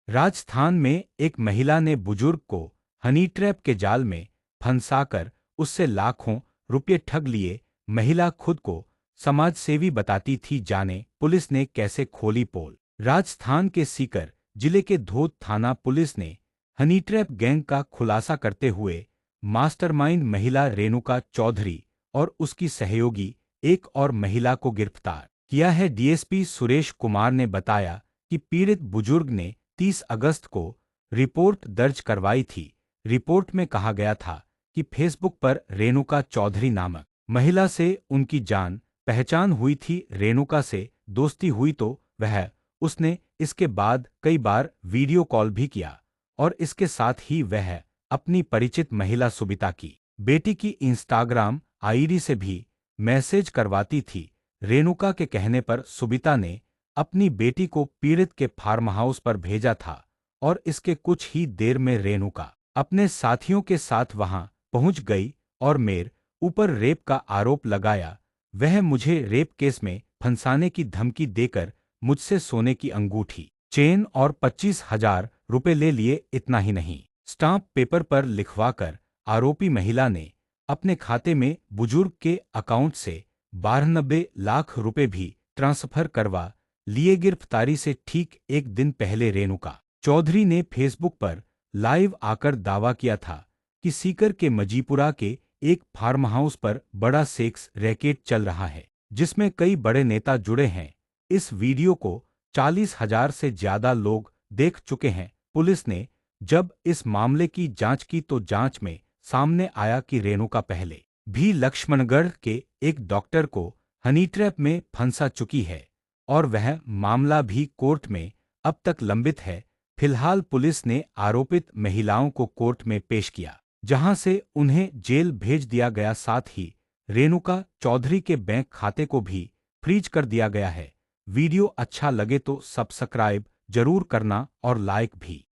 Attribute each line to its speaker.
Speaker 1: राजस्थान में एक महिला ने बुजुर्ग को हनी ट्रैप के जाल में फंसाकर उससे लाखों रुपये ठग लिए। महिला खुद को समाजसेवी बताती थी। जाने पुलिस ने कैसे खोली पोल। राजस्थान के सीकर जिले के धोद थाना पुलिस ने हनी ट्रैप गैंग का खुलासा करते हुए मास्टरमाइंड महिला रेणुका चौधरी और उसकी सहयोगी एक और महिला को गिरफ्तार किया है। डीएसपी सुरेश कुमार ने बताया कि पीड़ित बुजुर्ग ने 30 अगस्त को रिपोर्ट दर्ज करवाई थी। रिपोर्ट में कहा गया था कि फेसबुक पर रेणुका चौधरी नामक महिला से उनकी जान पहचान हुई थी। रेणुका से दोस्ती हुई तो उसने इसके बाद कई बार वीडियो कॉल भी किया और इसके साथ ही वह अपनी परिचित महिला सुबिता की बेटी की इंस्टाग्राम आईडी से भी मैसेज करवाती थी। रेणुका के कहने पर सुबिता ने अपनी बेटी को पीड़ित के फार्म हाउस पर भेजा था और इसके कुछ ही देर में रेणुका अपने साथियों के साथ वहां पहुंच गई और मेरे ऊपर रेप का आरोप लगाया। वह मुझे रेप केस में फंसाने की धमकी देकर मुझसे सोने की अंगूठी, चेन और 25,000 रुपए ले लिए। इतना ही नहीं, स्टाम्प पेपर पर लिखवाकर आरोपी महिला ने अपने खाते में बुजुर्ग के अकाउंट से 92 लाख रुपए भी ट्रांसफर करवा लिए। गिरफ्तारी से ठीक एक दिन पहले रेणुका चौधरी ने फेसबुक पर लाइव आकर दावा किया था कि सीकर के मजीपुरा के एक फार्म हाउस पर बड़ा सेक्स रैकेट चल रहा है जिसमें कई बड़े नेता जुड़े हैं। इस वीडियो को 40,000 से ज्यादा लोग देख चुके हैं। पुलिस ने जब इस मामले की जांच की तो जांच में सामने आया कि रेणुका पहले भी लक्ष्मणगढ़ के एक डॉक्टर को हनी ट्रैप में फंसा चुकी है और वह मामला भी कोर्ट में अब तक लंबित है। फिलहाल पुलिस ने आरोपित महिलाओं को कोर्ट में पेश किया जहां से उन्हें जेल भेज दिया गया। साथ ही रेणुका चौधरी के बैंक खाते को भी फ्रीज कर दिया गया है। वीडियो अच्छा लगे तो सब्सक्राइब जरूर करना और लाइक भी।